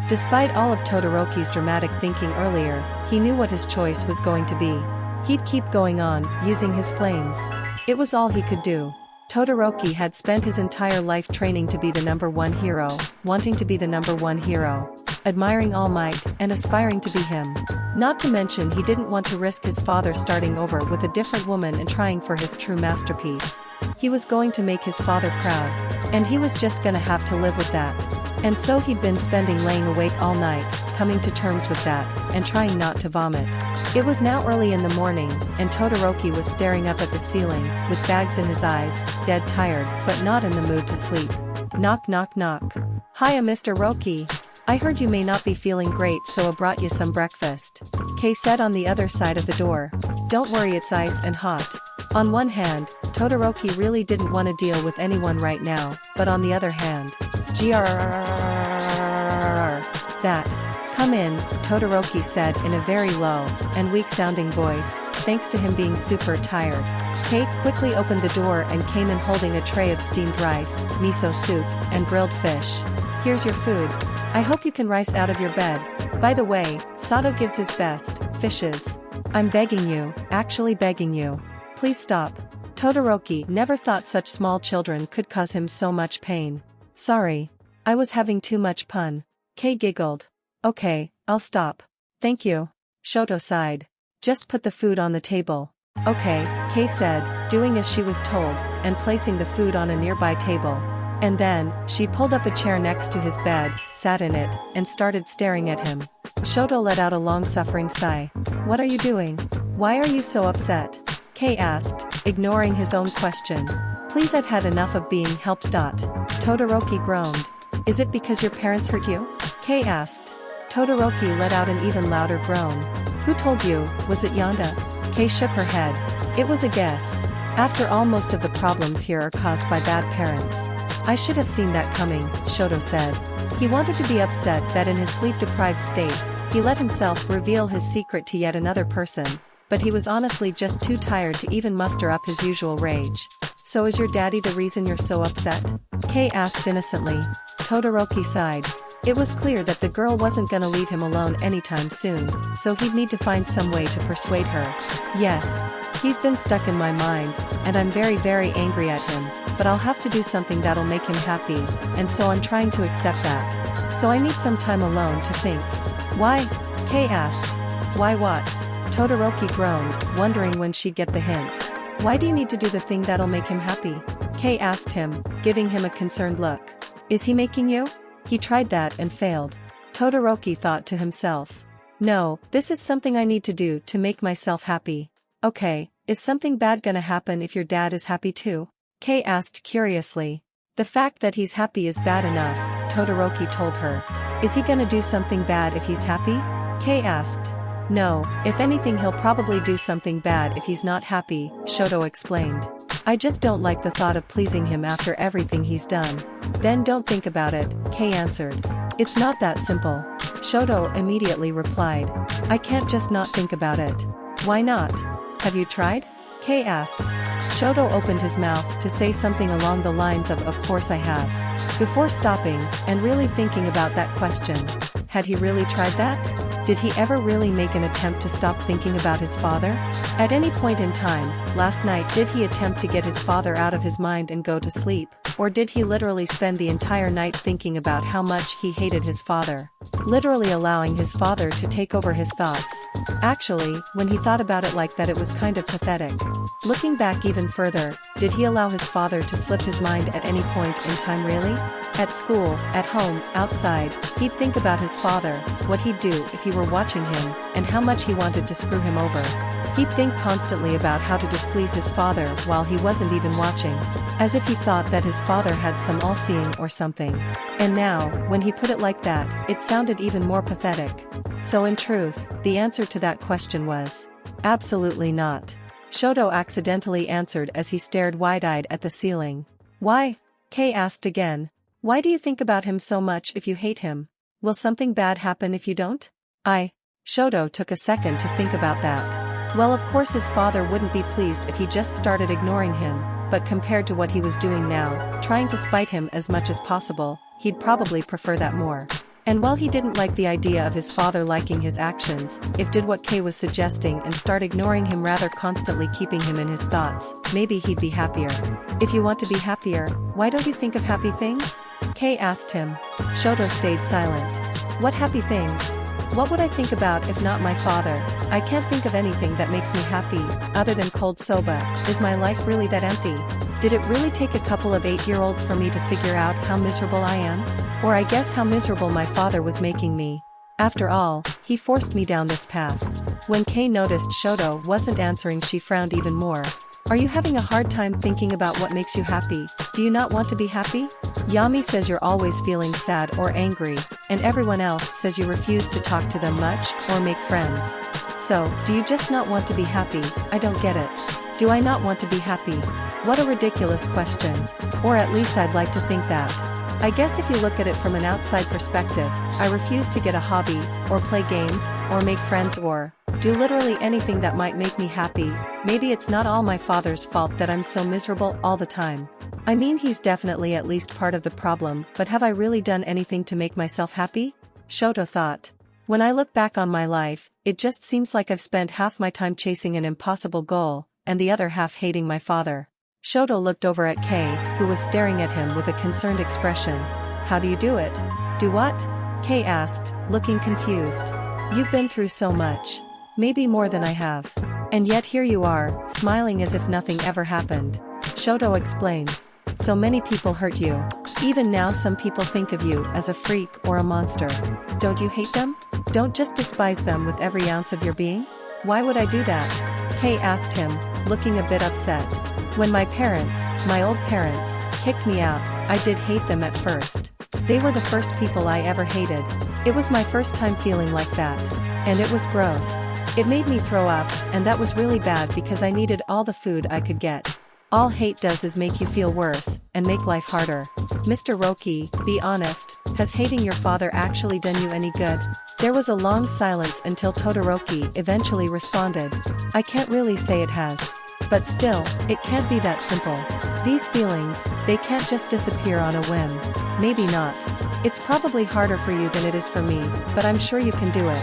Despite all of Todoroki's dramatic thinking earlier, he knew what his choice was going to be. He'd keep going on, using his flames. It was all he could do. Todoroki had spent his entire life training to be the #1 hero, wanting to be the #1 hero, admiring All Might, and aspiring to be him. Not to mention he didn't want to risk his father starting over with a different woman and trying for his true masterpiece. He was going to make his father proud, and he was just gonna have to live with that. And so he'd been spending laying awake all night, coming to terms with that, and trying not to vomit. It was now early in the morning, and Todoroki was staring up at the ceiling, with bags in his eyes, dead tired, but not in the mood to sleep. Knock knock knock. Hiya Mr. Roki. I heard you may not be feeling great, so I brought you some breakfast. Kay said on the other side of the door. Don't worry, it's ice and hot. On one hand, Todoroki really didn't want to deal with anyone right now, but on the other hand, that. Come in, Todoroki said in a very low and weak-sounding voice, thanks to him being super tired. Kate quickly opened the door and came in holding a tray of steamed rice, miso soup, and grilled fish. Here's your food. I hope you can rise out of your bed. By the way, Sato gives his best, fishes. I'm begging you, actually begging you. Please stop. Todoroki never thought such small children could cause him so much pain. Sorry. I was having too much fun. Kay giggled. Okay, I'll stop. Thank you. Shoto sighed. Just put the food on the table. Okay, Kay said, doing as she was told, and placing the food on a nearby table. And then, she pulled up a chair next to his bed, sat in it, and started staring at him. Shoto let out a long-suffering sigh. What are you doing? Why are you so upset? Kay asked, ignoring his own question. Please, I've had enough of being helped. Todoroki groaned. Is it because your parents hurt you? Kay asked. Todoroki let out an even louder groan. Who told you? Was it Yonda? Kay shook her head. It was a guess. After all, most of the problems here are caused by bad parents. I should have seen that coming, Shoto said. He wanted to be upset that in his sleep-deprived state, he let himself reveal his secret to yet another person, but he was honestly just too tired to even muster up his usual rage. So is your daddy the reason you're so upset? Kay asked innocently. Todoroki sighed. It was clear that the girl wasn't gonna leave him alone anytime soon, so he'd need to find some way to persuade her. Yes. He's been stuck in my mind, and I'm very angry at him, but I'll have to do something that'll make him happy, and so I'm trying to accept that. So I need some time alone to think. Why? Kay asked. Why what? Todoroki groaned, wondering when she'd get the hint. Why do you need to do the thing that'll make him happy? Kay asked him, giving him a concerned look. Is he making you? He tried that and failed. Todoroki thought to himself. No, this is something I need to do to make myself happy. Okay, is something bad gonna happen if your dad is happy too? Kay asked curiously. The fact that he's happy is bad enough, Todoroki told her. Is he gonna do something bad if he's happy? Kay asked. No, if anything he'll probably do something bad if he's not happy, Shoto explained. I just don't like the thought of pleasing him after everything he's done. Then don't think about it, Kay answered. It's not that simple. Shoto immediately replied. I can't just not think about it. Why not? Have you tried? Kay asked. Shoto opened his mouth to say something along the lines of course I have. Before stopping, and really thinking about that question. Had he really tried that? Did he ever really make an attempt to stop thinking about his father? At any point in time, last night, did he attempt to get his father out of his mind and go to sleep? Or did he literally spend the entire night thinking about how much he hated his father? Literally allowing his father to take over his thoughts. Actually, when he thought about it like that, it was kind of pathetic. Looking back even further, did he allow his father to slip his mind at any point in time really? At school, at home, outside, he'd think about his father, what he'd do if he were watching him, and how much he wanted to screw him over. He'd think constantly about how to displease his father while he wasn't even watching. As if he thought that his father had some all-seeing or something. And now, when he put it like that, it sounded even more pathetic. So in truth, the answer to that question was, absolutely not. Shoto accidentally answered as he stared wide-eyed at the ceiling. Why? Kay asked again. Why do you think about him so much if you hate him? Will something bad happen if you don't? Shoto took a second to think about that. Well, of course his father wouldn't be pleased if he just started ignoring him, but compared to what he was doing now, trying to spite him as much as possible, he'd probably prefer that more. And while he didn't like the idea of his father liking his actions, if did what Kay was suggesting and start ignoring him, rather constantly keeping him in his thoughts, maybe he'd be happier. If you want to be happier, why don't you think of happy things? Kay asked him. Shoto stayed silent. What happy things? What would I think about if not my father? I can't think of anything that makes me happy, other than cold soba. Is my life really that empty? Did it really take a couple of 8-year-olds for me to figure out how miserable I am? Or I guess how miserable my father was making me. After all, he forced me down this path. When Kay noticed Shoto wasn't answering, she frowned even more. Are you having a hard time thinking about what makes you happy? Do you not want to be happy? Yami says you're always feeling sad or angry, and everyone else says you refuse to talk to them much or make friends. So, do you just not want to be happy? I don't get it. Do I not want to be happy? What a ridiculous question. Or at least I'd like to think that. I guess if you look at it from an outside perspective, I refuse to get a hobby, or play games, or make friends, or do literally anything that might make me happy. Maybe it's not all my father's fault that I'm so miserable all the time. I mean, he's definitely at least part of the problem, but have I really done anything to make myself happy? Shoto thought. When I look back on my life, it just seems like I've spent half my time chasing an impossible goal, and the other half hating my father. Shoto looked over at Kay, who was staring at him with a concerned expression. How do you do it? Do what? Kay asked, looking confused. You've been through so much. Maybe more than I have. And yet here you are, smiling as if nothing ever happened. Shoto explained. So many people hurt you. Even now some people think of you as a freak or a monster. Don't you hate them? Don't just despise them with every ounce of your being? Why would I do that? Kay asked him, looking a bit upset. When my old parents, kicked me out, I did hate them at first. They were the first people I ever hated. It was my first time feeling like that. And it was gross. It made me throw up, and that was really bad because I needed all the food I could get. All hate does is make you feel worse, and make life harder. Mr. Roki, be honest, has hating your father actually done you any good? There was a long silence until Todoroki eventually responded. I can't really say it has. But still, it can't be that simple. These feelings, they can't just disappear on a whim. Maybe not. It's probably harder for you than it is for me, but I'm sure you can do it.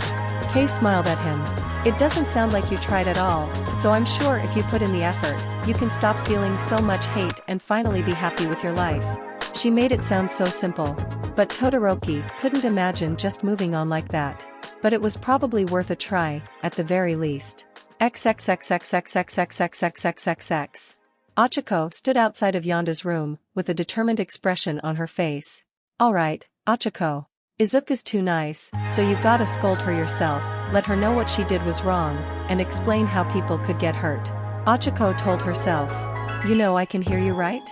Kay smiled at him. It doesn't sound like you tried at all, so I'm sure if you put in the effort, you can stop feeling so much hate and finally be happy with your life. She made it sound so simple. But Todoroki couldn't imagine just moving on like that. But it was probably worth a try, at the very least. XXXXXXXXXXXXX. Ochaco stood outside of Yonda's room, with a determined expression on her face. Alright, Ochaco. Izuku's too nice, so you gotta scold her yourself, let her know what she did was wrong, and explain how people could get hurt. Ochaco told herself. You know I can hear you, right?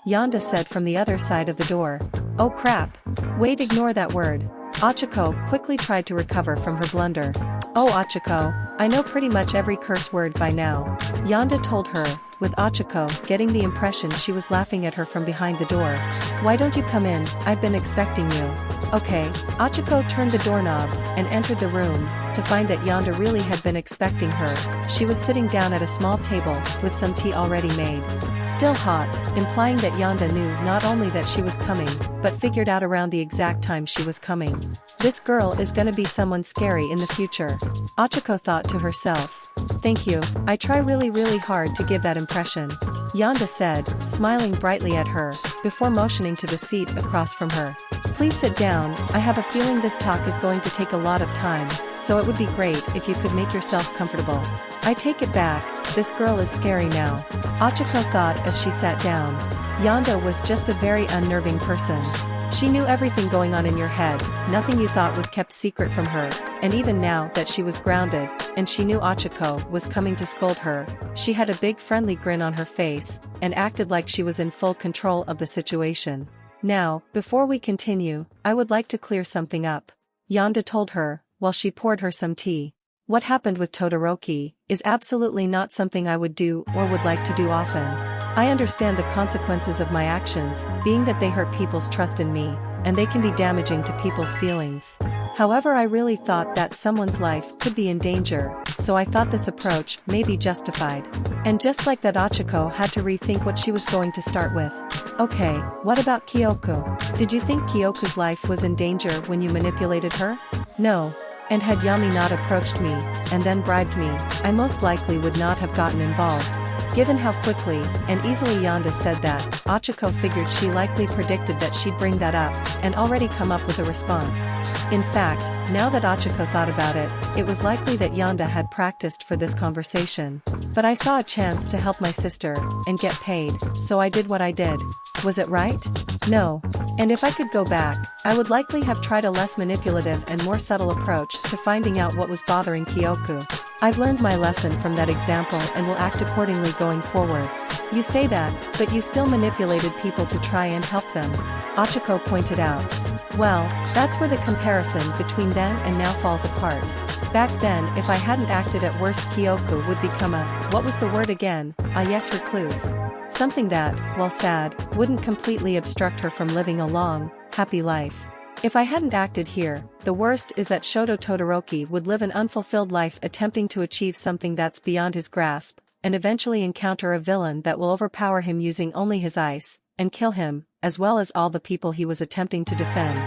Yonda said from the other side of the door. Oh crap. Wait, ignore that word. Ochaco quickly tried to recover from her blunder. Oh Ochaco, I know pretty much every curse word by now. Yonda told her, with Ochaco getting the impression she was laughing at her from behind the door. Why don't you come in, I've been expecting you. Okay, Ochaco turned the doorknob and entered the room, to find that Yonda really had been expecting her. She was sitting down at a small table, with some tea already made. Still hot, implying that Yonda knew not only that she was coming, but figured out around the exact time she was coming. This girl is gonna be someone scary in the future. Ochaco thought to herself. Thank you, I try really hard to give that impression. Yonda said, smiling brightly at her, before motioning to the seat across from her. Please sit down, I have a feeling this talk is going to take a lot of time, so it would be great if you could make yourself comfortable. I take it back, this girl is scary now. Ochaco thought as she sat down. Yonda was just a very unnerving person. She knew everything going on in your head, nothing you thought was kept secret from her, and even now that she was grounded, and she knew Ochaco was coming to scold her, she had a big friendly grin on her face, and acted like she was in full control of the situation. Now, before we continue, I would like to clear something up. Yonda told her, while she poured her some tea. What happened with Todoroki is absolutely not something I would do or would like to do often. I understand the consequences of my actions, being that they hurt people's trust in me, and they can be damaging to people's feelings. However, I really thought that someone's life could be in danger, so I thought this approach may be justified. And just like that, Ochaco had to rethink what she was going to start with. Okay, what about Kyoko? Did you think Kyoko's life was in danger when you manipulated her? No. And had Yami not approached me, and then bribed me, I most likely would not have gotten involved. Given how quickly and easily Yonda said that, Ochaco figured she likely predicted that she'd bring that up, and already come up with a response. In fact, now that Ochaco thought about it, it was likely that Yonda had practiced for this conversation. But I saw a chance to help my sister, and get paid, so I did what I did. Was it right? No. And if I could go back, I would likely have tried a less manipulative and more subtle approach to finding out what was bothering Kyoko. I've learned my lesson from that example and will act accordingly going forward. You say that, but you still manipulated people to try and help them. Ochaco pointed out. Well, that's where the comparison between then and now falls apart. Back then, if I hadn't acted at worst, Kyoko would become a, what was the word again, a yes recluse. Something that, while sad, wouldn't completely obstruct her from living a long, happy life. If I hadn't acted here, the worst is that Shoto Todoroki would live an unfulfilled life attempting to achieve something that's beyond his grasp, and eventually encounter a villain that will overpower him using only his ice, and kill him, as well as all the people he was attempting to defend.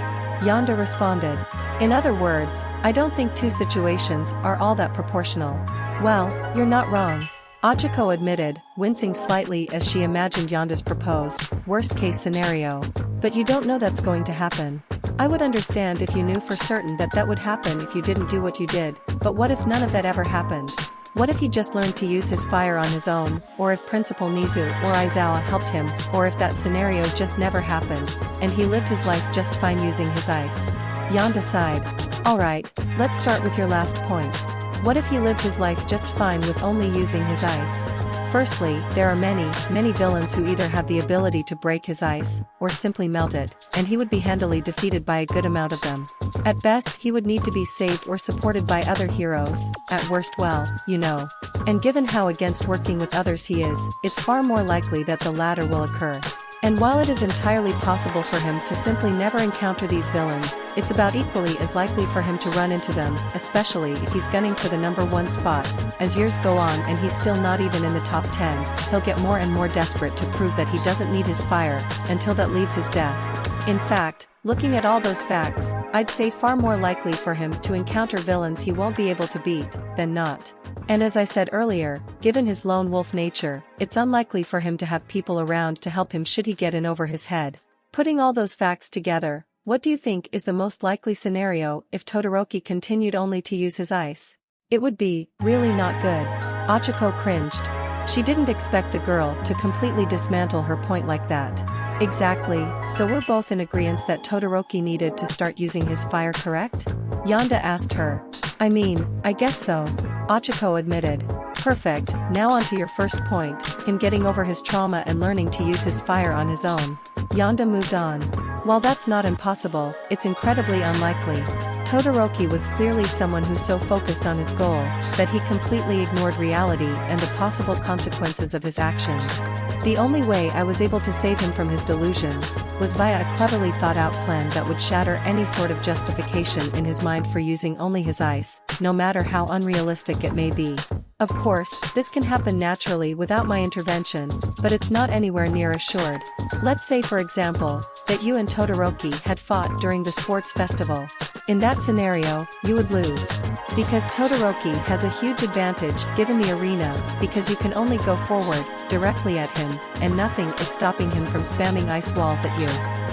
Yonda responded. In other words, I don't think two situations are all that proportional. Well, you're not wrong. Ochaco admitted, wincing slightly as she imagined Yonda's proposed, worst-case scenario. But you don't know that's going to happen. I would understand if you knew for certain that that would happen if you didn't do what you did, but what if none of that ever happened? What if he just learned to use his fire on his own, or if Principal Nizu or Aizawa helped him, or if that scenario just never happened, and he lived his life just fine using his ice? Yonda sighed. Alright, let's start with your last point. What if he lived his life just fine with only using his ice? Firstly, there are many villains who either have the ability to break his ice, or simply melt it, and he would be handily defeated by a good amount of them. At best, he would need to be saved or supported by other heroes, at worst, well, you know. And given how against working with others he is, it's far more likely that the latter will occur. And while it is entirely possible for him to simply never encounter these villains, it's about equally as likely for him to run into them, especially if he's gunning for the #1 spot. As years go on and he's still not even in the top 10, he'll get more and more desperate to prove that he doesn't need his fire, until that leads his death. In fact, looking at all those facts, I'd say far more likely for him to encounter villains he won't be able to beat, than not. And as I said earlier, given his lone wolf nature, it's unlikely for him to have people around to help him should he get in over his head. Putting all those facts together, what do you think is the most likely scenario if Todoroki continued only to use his ice? It would be, really not good. Ochaco cringed. She didn't expect the girl to completely dismantle her point like that. Exactly, so we're both in agreement that Todoroki needed to start using his fire, correct? Yonda asked her. I mean, I guess so. Ochaco admitted. Perfect, now onto your first point, him getting over his trauma and learning to use his fire on his own. Yonda moved on. While that's not impossible, it's incredibly unlikely. Todoroki was clearly someone who so focused on his goal, that he completely ignored reality and the possible consequences of his actions. The only way I was able to save him from his delusions, was via a cleverly thought-out plan that would shatter any sort of justification in his mind for using only his ice, no matter how unrealistic it may be. Of course, this can happen naturally without my intervention, but it's not anywhere near assured. Let's say for example, that you and Todoroki had fought during the sports festival. In that scenario, you would lose. Because Todoroki has a huge advantage given the arena, because you can only go forward, directly at him, and nothing is stopping him from spamming ice walls at you.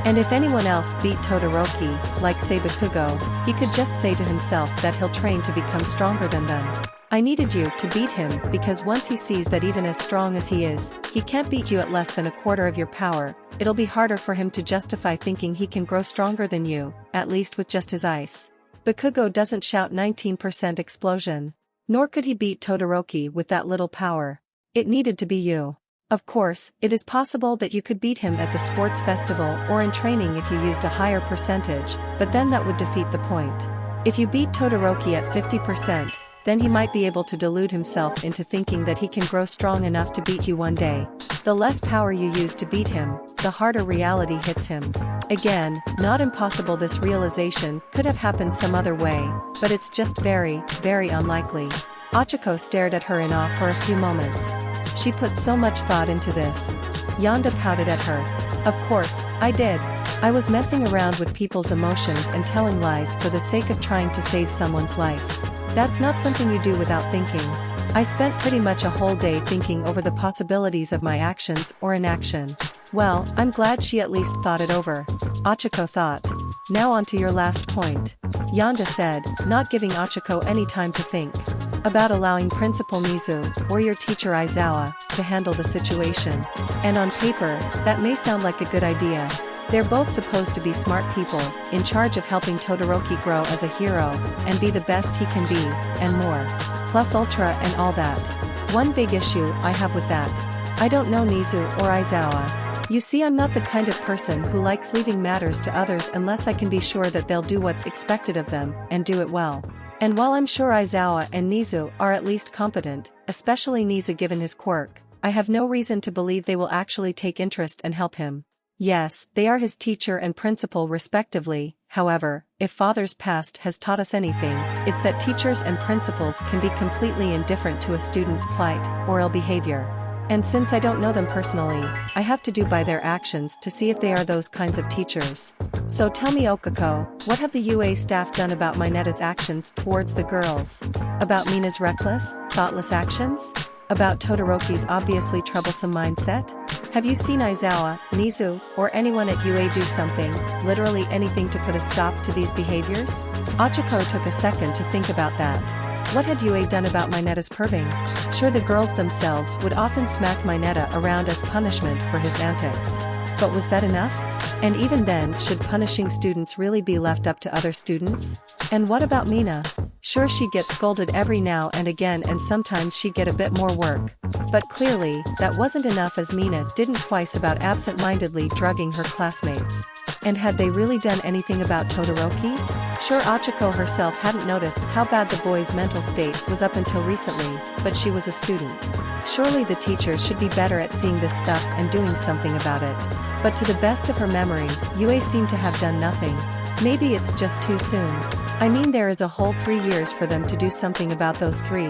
And if anyone else beat Todoroki, like say Bakugo, he could just say to himself that he'll train to become stronger than them. I needed you to beat him because once he sees that even as strong as he is, he can't beat you at less than a quarter of your power, it'll be harder for him to justify thinking he can grow stronger than you, at least with just his ice. Bakugo doesn't shout 19% explosion. Nor could he beat Todoroki with that little power. It needed to be you. Of course, it is possible that you could beat him at the sports festival or in training if you used a higher percentage, but then that would defeat the point. If you beat Todoroki at 50%, then he might be able to delude himself into thinking that he can grow strong enough to beat you one day. The less power you use to beat him, the harder reality hits him. Again, not impossible. This realization could have happened some other way, but it's just very, very unlikely. Ochaco stared at her in awe for a few moments. She put so much thought into this. Yonda pouted at her. Of course, I did. I was messing around with people's emotions and telling lies for the sake of trying to save someone's life. That's not something you do without thinking. I spent pretty much a whole day thinking over the possibilities of my actions or inaction. Well, I'm glad she at least thought it over. Ochaco thought. Now on to your last point. Yonda said, not giving Ochaco any time to think. About allowing Principal Nizu, or your teacher Aizawa, to handle the situation. And on paper, that may sound like a good idea. They're both supposed to be smart people, in charge of helping Todoroki grow as a hero, and be the best he can be, and more. Plus ultra and all that. One big issue I have with that. I don't know Nizu or Aizawa. You see, I'm not the kind of person who likes leaving matters to others unless I can be sure that they'll do what's expected of them, and do it well. And while I'm sure Aizawa and Nizu are at least competent, especially Nizu given his quirk, I have no reason to believe they will actually take interest and help him. Yes, they are his teacher and principal respectively. However, if father's past has taught us anything, it's that teachers and principals can be completely indifferent to a student's plight or ill behavior. And since I don't know them personally, I have to do by their actions to see if they are those kinds of teachers. So tell me, Ochaco, what have the UA staff done about Mineta's actions towards the girls? About Mina's reckless, thoughtless actions? About Todoroki's obviously troublesome mindset? Have you seen Aizawa, Nizu, or anyone at UA do something, literally anything to put a stop to these behaviors? Ochaco took a second to think about that. What had UA done about Mineta's perving? Sure, the girls themselves would often smack Mineta around as punishment for his antics. But was that enough? And even then, should punishing students really be left up to other students? And what about Mina? Sure, she gets scolded every now and again, and sometimes she'd get a bit more work. But clearly, that wasn't enough, as Mina didn't twice about absent-mindedly drugging her classmates. And had they really done anything about Todoroki? Sure, Ochaco herself hadn't noticed how bad the boy's mental state was up until recently, but she was a student. Surely the teachers should be better at seeing this stuff and doing something about it. But to the best of her memory, UA seemed to have done nothing. Maybe it's just too soon. I mean, there is a whole 3 years for them to do something about those 3.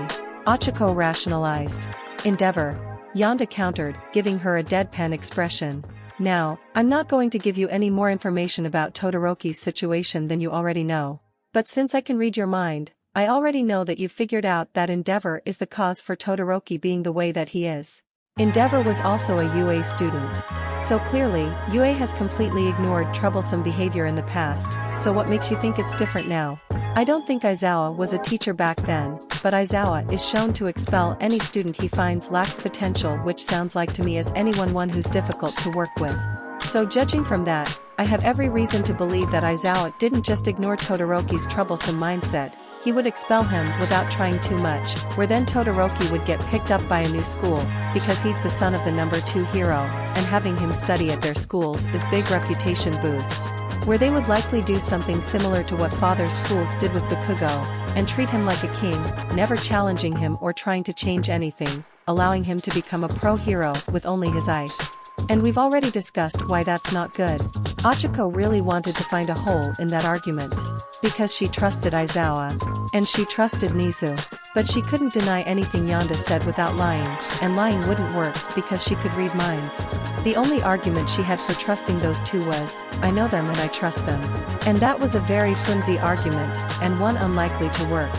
Ochaco rationalized. Endeavor. Yonda countered, giving her a deadpan expression. Now, I'm not going to give you any more information about Todoroki's situation than you already know. But since I can read your mind, I already know that you've figured out that Endeavor is the cause for Todoroki being the way that he is. Endeavor was also a UA student. So clearly, UA has completely ignored troublesome behavior in the past, so what makes you think it's different now? I don't think Aizawa was a teacher back then, but Aizawa is shown to expel any student he finds lacks potential, which sounds like to me as one who's difficult to work with. So judging from that, I have every reason to believe that Aizawa didn't just ignore Todoroki's troublesome mindset. He would expel him without trying too much, where then Todoroki would get picked up by a new school, because he's the son of the number 2 hero, and having him study at their schools is big reputation boost. Where they would likely do something similar to what father's schools did with Bakugo, and treat him like a king, never challenging him or trying to change anything, allowing him to become a pro-hero with only his ice. And we've already discussed why that's not good. Ochaco really wanted to find a hole in that argument. Because she trusted Aizawa. And she trusted Nizu. But she couldn't deny anything Yonda said without lying, and lying wouldn't work because she could read minds. The only argument she had for trusting those two was, I know them and I trust them. And that was a very flimsy argument, and one unlikely to work.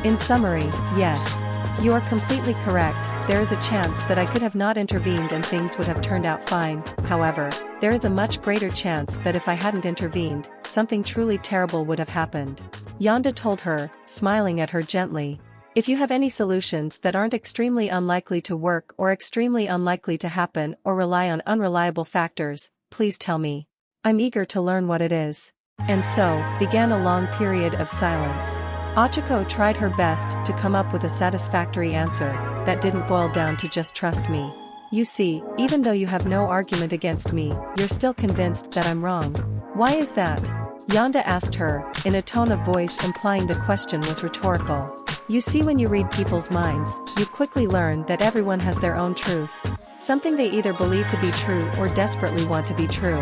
In summary, yes. You are completely correct. There is a chance that I could have not intervened and things would have turned out fine. However, there is a much greater chance that if I hadn't intervened, something truly terrible would have happened. Yonda told her, smiling at her gently. If you have any solutions that aren't extremely unlikely to work or extremely unlikely to happen or rely on unreliable factors, please tell me. I'm eager to learn what it is. And so, began a long period of silence. Ochaco tried her best to come up with a satisfactory answer that didn't boil down to just trust me. You see, even though you have no argument against me, you're still convinced that I'm wrong. Why is that? Yonda asked her, in a tone of voice implying the question was rhetorical. You see, when you read people's minds, you quickly learn that everyone has their own truth. Something they either believe to be true or desperately want to be true.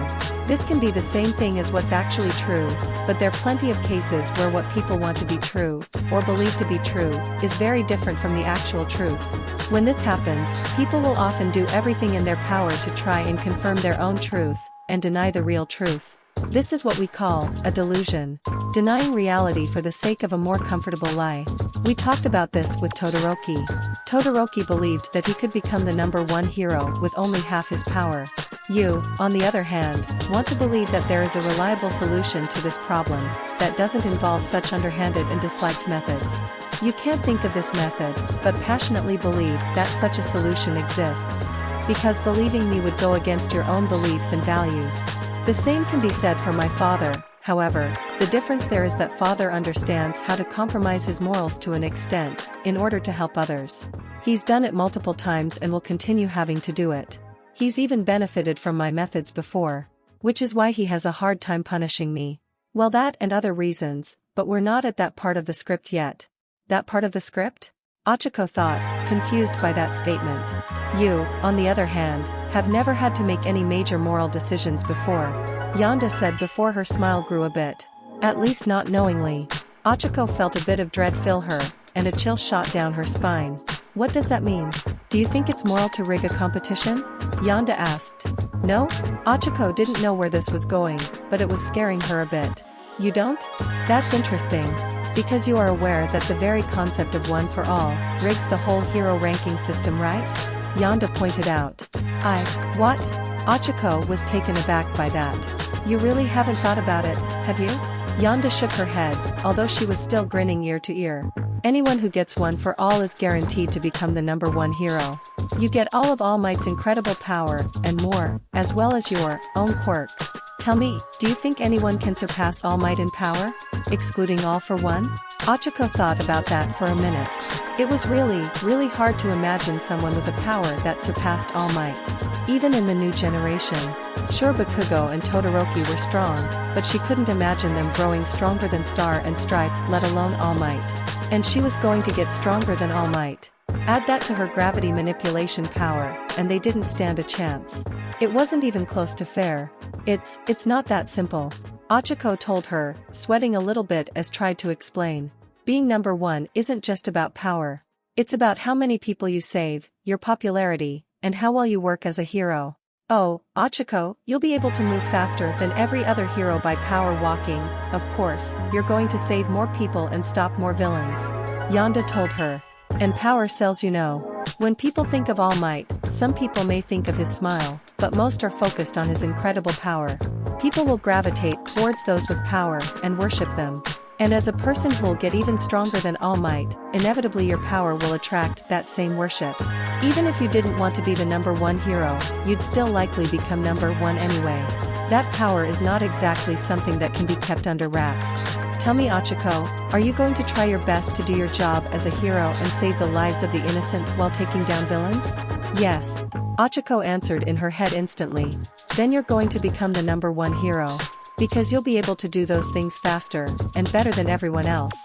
This can be the same thing as what's actually true, but there are plenty of cases where what people want to be true, or believe to be true, is very different from the actual truth. When this happens, people will often do everything in their power to try and confirm their own truth, and deny the real truth. This is what we call a delusion. Denying reality for the sake of a more comfortable lie. We talked about this with Todoroki. Todoroki believed that he could become the #1 hero with only half his power. You, on the other hand, want to believe that there is a reliable solution to this problem that doesn't involve such underhanded and disliked methods. You can't think of this method, but passionately believe that such a solution exists. Because believing me would go against your own beliefs and values. The same can be said for my father, however, the difference there is that father understands how to compromise his morals to an extent, in order to help others. He's done it multiple times and will continue having to do it. He's even benefited from my methods before. Which is why he has a hard time punishing me. Well, that and other reasons, but we're not at that part of the script yet. That part of the script? Ochaco thought, confused by that statement. You, on the other hand, have never had to make any major moral decisions before. Yonda said before her smile grew a bit. At least not knowingly. Ochaco felt a bit of dread fill her, and a chill shot down her spine. What does that mean? Do you think it's moral to rig a competition? Yonda asked. No? Ochaco didn't know where this was going, but it was scaring her a bit. You don't? That's interesting. Because you are aware that the very concept of one for all rigs the whole hero ranking system, right? Yonda pointed out. What? Ochaco was taken aback by that. You really haven't thought about it, have you? Yonda shook her head, although she was still grinning ear to ear. Anyone who gets one for all is guaranteed to become the #1 hero. You get all of All Might's incredible power, and more, as well as your own quirk. Tell me, do you think anyone can surpass All Might in power? Excluding All for One? Ochaco thought about that for a minute. It was really hard to imagine someone with a power that surpassed All Might. Even in the new generation. Sure, Bakugo and Todoroki were strong, but she couldn't imagine them growing stronger than Star and Stripe, let alone All Might. And she was going to get stronger than All Might. Add that to her gravity manipulation power, and they didn't stand a chance. It wasn't even close to fair. It's not that simple. Ochaco told her, sweating a little bit as tried to explain. Being #1 isn't just about power. It's about how many people you save, your popularity, and how well you work as a hero. Oh, Ochaco, you'll be able to move faster than every other hero by power walking. Of course, you're going to save more people and stop more villains. Yonda told her. And power sells, you know. When people think of All Might, some people may think of his smile, but most are focused on his incredible power. People will gravitate towards those with power and worship them. And as a person who'll get even stronger than All Might, inevitably your power will attract that same worship. Even if you didn't want to be the #1 hero, you'd still likely become #1 anyway. That power is not exactly something that can be kept under wraps. Tell me, Ochaco, are you going to try your best to do your job as a hero and save the lives of the innocent while taking down villains? Yes. Ochaco answered in her head instantly. Then you're going to become the #1 hero. Because you'll be able to do those things faster, and better than everyone else.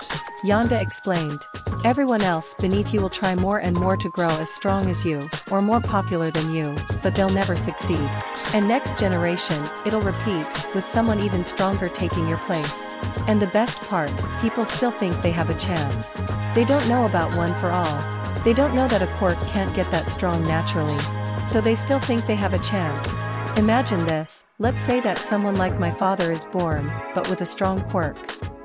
Yonda explained. Everyone else beneath you will try more and more to grow as strong as you, or more popular than you, but they'll never succeed. And next generation, it'll repeat, with someone even stronger taking your place. And the best part, people still think they have a chance. They don't know about one for all. They don't know that a quirk can't get that strong naturally. So they still think they have a chance. Imagine this, let's say that someone like my father is born, but with a strong quirk.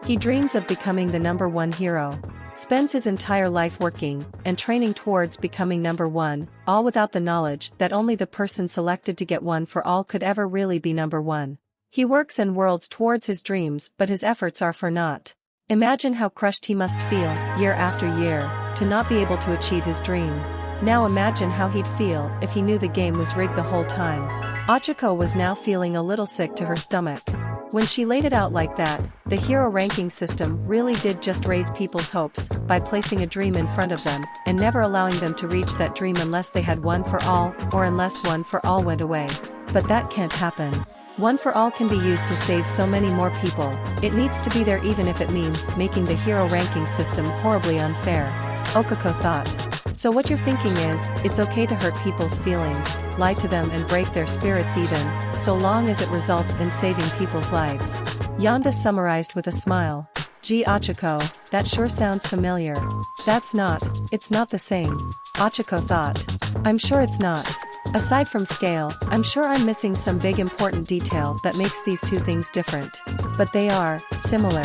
He dreams of becoming the #1 hero. Spends his entire life working, and training towards becoming #1, all without the knowledge that only the person selected to get one for all could ever really be #1. He works and worlds towards his dreams, but his efforts are for naught. Imagine how crushed he must feel, year after year, to not be able to achieve his dream. Now imagine how he'd feel if he knew the game was rigged the whole time. Ochaco was now feeling a little sick to her stomach. When she laid it out like that, the hero ranking system really did just raise people's hopes by placing a dream in front of them and never allowing them to reach that dream unless they had one for all or unless one for all went away. But that can't happen. One for all can be used to save so many more people. It needs to be there even if it means making the hero ranking system horribly unfair. Ochaco thought. So what you're thinking is, it's okay to hurt people's feelings, lie to them and break their spirits even, so long as it results in saving people's lives. Yonda summarized with a smile. Gee, Ochaco, that sure sounds familiar. It's not the same. Ochaco thought. I'm sure it's not. Aside from scale, I'm sure I'm missing some big important detail that makes these two things different. But they are similar.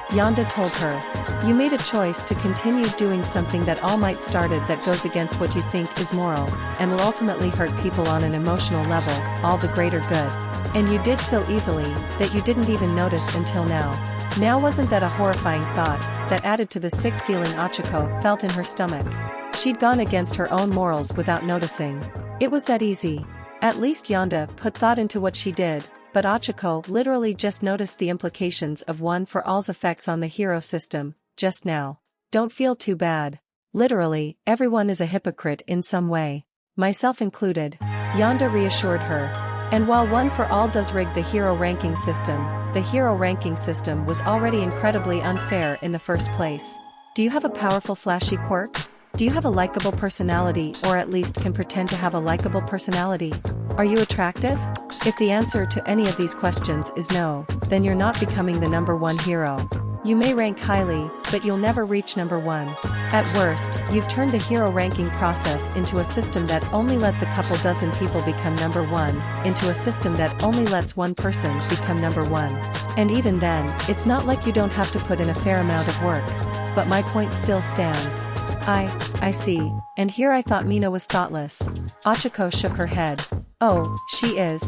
Yonda told her. You made a choice to continue doing something that all might started that goes against what you think is moral, and will ultimately hurt people on an emotional level, all the greater good. And you did so easily, that you didn't even notice until now. Now wasn't that a horrifying thought, that added to the sick feeling Ochaco felt in her stomach? She'd gone against her own morals without noticing. It was that easy. At least Yonda put thought into what she did, but Ochaco literally just noticed the implications of one for all's effects on the hero system, just now. Don't feel too bad. Literally, everyone is a hypocrite in some way. Myself included. Yonda reassured her. And while one for all does rig the hero ranking system, the hero ranking system was already incredibly unfair in the first place. Do you have a powerful flashy quirk? Do you have a likable personality, or at least can pretend to have a likable personality? Are you attractive? If the answer to any of these questions is no, then you're not becoming the #1 hero. You may rank highly, but you'll never reach #1. At worst, you've turned the hero ranking process into a system that only lets a couple dozen people become #1, into a system that only lets one person become #1. And even then, it's not like you don't have to put in a fair amount of work. But my point still stands. I see, and here I thought Mina was thoughtless. Ochaco shook her head. Oh, she is.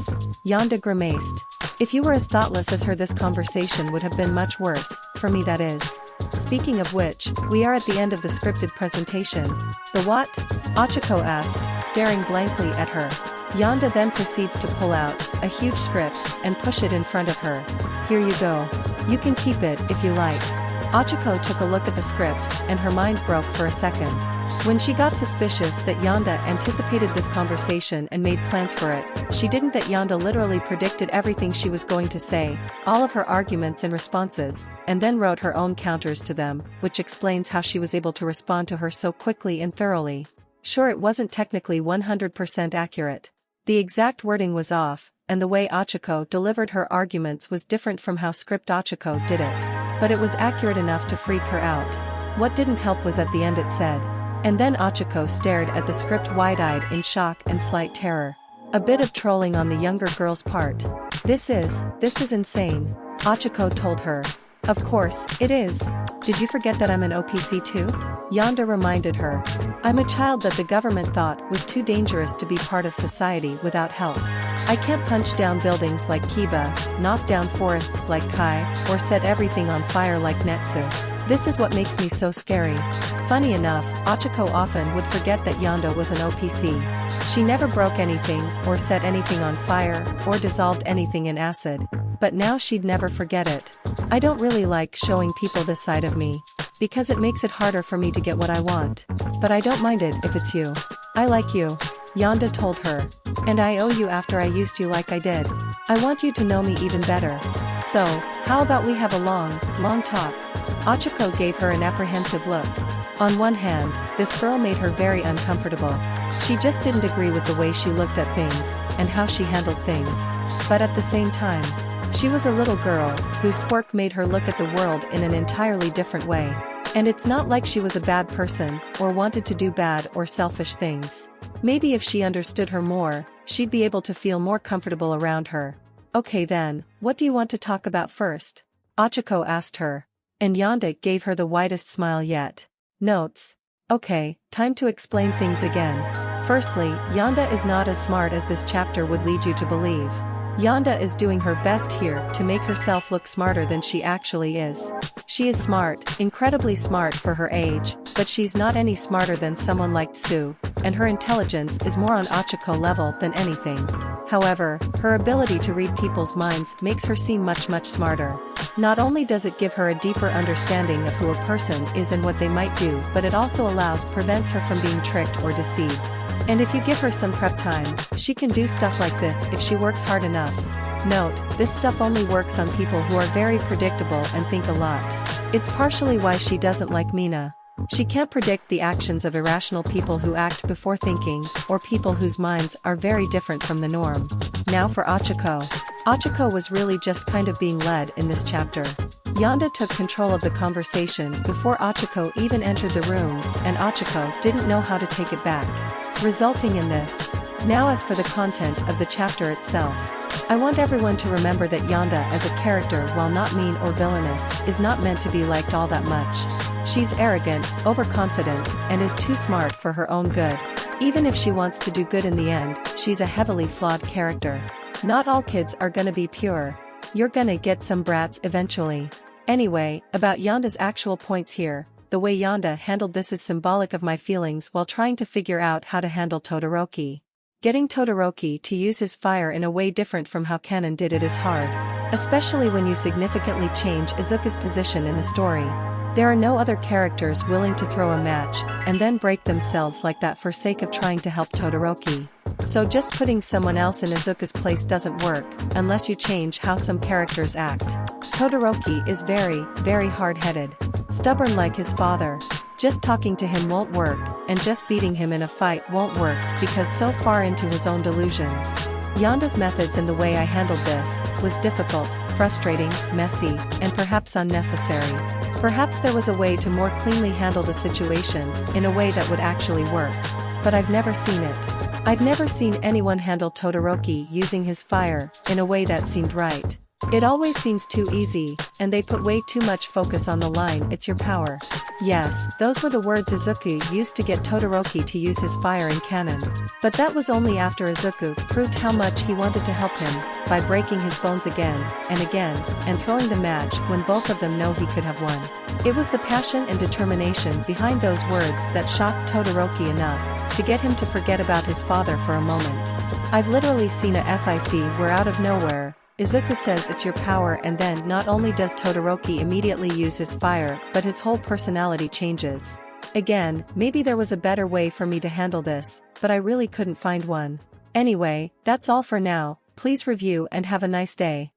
Yonda grimaced. If you were as thoughtless as her, this conversation would have been much worse, for me that is. Speaking of which, we are at the end of the scripted presentation. The what? Ochaco asked, staring blankly at her. Yonda then proceeds to pull out a huge script and push it in front of her. Here you go. You can keep it if you like. Ochaco took a look at the script, and her mind broke for a second. When she got suspicious that Yonda anticipated this conversation and made plans for it, she didn't that Yonda literally predicted everything she was going to say, all of her arguments and responses, and then wrote her own counters to them, which explains how she was able to respond to her so quickly and thoroughly. Sure, it wasn't technically 100% accurate. The exact wording was off, and the way Ochaco delivered her arguments was different from how script Ochaco did it. But it was accurate enough to freak her out. What didn't help was at the end it said. And then Ochaco stared at the script wide-eyed in shock and slight terror. A bit of trolling on the younger girl's part. This is insane, Ochaco told her. Of course, it is. Did you forget that I'm an OPC too? Yonda reminded her. I'm a child that the government thought was too dangerous to be part of society without help. I can't punch down buildings like Kiba, knock down forests like Kai, or set everything on fire like Netsu. This is what makes me so scary. Funny enough, Ochaco often would forget that Yonda was an OPC. She never broke anything, or set anything on fire, or dissolved anything in acid. But now she'd never forget it. I don't really like showing people this side of me, because it makes it harder for me to get what I want. But I don't mind it if it's you. I like you, Yonda told her. And I owe you after I used you like I did. I want you to know me even better. So, how about we have a long talk? Ochaco gave her an apprehensive look. On one hand, this girl made her very uncomfortable. She just didn't agree with the way she looked at things, and how she handled things. But at the same time, she was a little girl, whose quirk made her look at the world in an entirely different way. And it's not like she was a bad person, or wanted to do bad or selfish things. Maybe if she understood her more, she'd be able to feel more comfortable around her. Okay then, what do you want to talk about first? Ochaco asked her. And Yonda gave her the widest smile yet. Notes. Okay, time to explain things again. Firstly, Yonda is not as smart as this chapter would lead you to believe. Yonda is doing her best here to make herself look smarter than she actually is. She is smart, incredibly smart for her age, but she's not any smarter than someone like Sue, and her intelligence is more on Ochaco level than anything. However, her ability to read people's minds makes her seem much smarter. Not only does it give her a deeper understanding of who a person is and what they might do, but it also prevents her from being tricked or deceived. And if you give her some prep time, she can do stuff like this if she works hard enough. Note, this stuff only works on people who are very predictable and think a lot. It's partially why she doesn't like Mina. She can't predict the actions of irrational people who act before thinking, or people whose minds are very different from the norm. Now for Ochaco. Ochaco was really just kind of being led in this chapter. Yonda took control of the conversation before Ochaco even entered the room, and Ochaco didn't know how to take it back. Resulting in this. Now as for the content of the chapter itself. I want everyone to remember that Yonda as a character, while not mean or villainous, is not meant to be liked all that much. She's arrogant, overconfident, and is too smart for her own good. Even if she wants to do good in the end, she's a heavily flawed character. Not all kids are gonna be pure. You're gonna get some brats eventually. Anyway, about Yonda's actual points here, the way Yonda handled this is symbolic of my feelings while trying to figure out how to handle Todoroki. Getting Todoroki to use his fire in a way different from how Kanon did it is hard. Especially when you significantly change Izuku's position in the story. There are no other characters willing to throw a match, and then break themselves like that for sake of trying to help Todoroki. So just putting someone else in Izuku's place doesn't work, unless you change how some characters act. Todoroki is very, very hard-headed. Stubborn like his father. Just talking to him won't work, and just beating him in a fight won't work because so far into his own delusions. Yonda's methods and the way I handled this was difficult, frustrating, messy, and perhaps unnecessary. Perhaps there was a way to more cleanly handle the situation, in a way that would actually work. But I've never seen it. I've never seen anyone handle Todoroki using his fire in a way that seemed right. It always seems too easy, and they put way too much focus on the line, "It's your power." Yes, those were the words Izuku used to get Todoroki to use his fire in Kanon. But that was only after Izuku proved how much he wanted to help him, by breaking his bones again, and throwing the match when both of them know he could have won. It was the passion and determination behind those words that shocked Todoroki enough to get him to forget about his father for a moment. I've literally seen a FIC where out of nowhere, Izuku says "it's your power," and then not only does Todoroki immediately use his fire, but his whole personality changes. Again, maybe there was a better way for me to handle this, but I really couldn't find one. Anyway, that's all for now. Please review and have a nice day.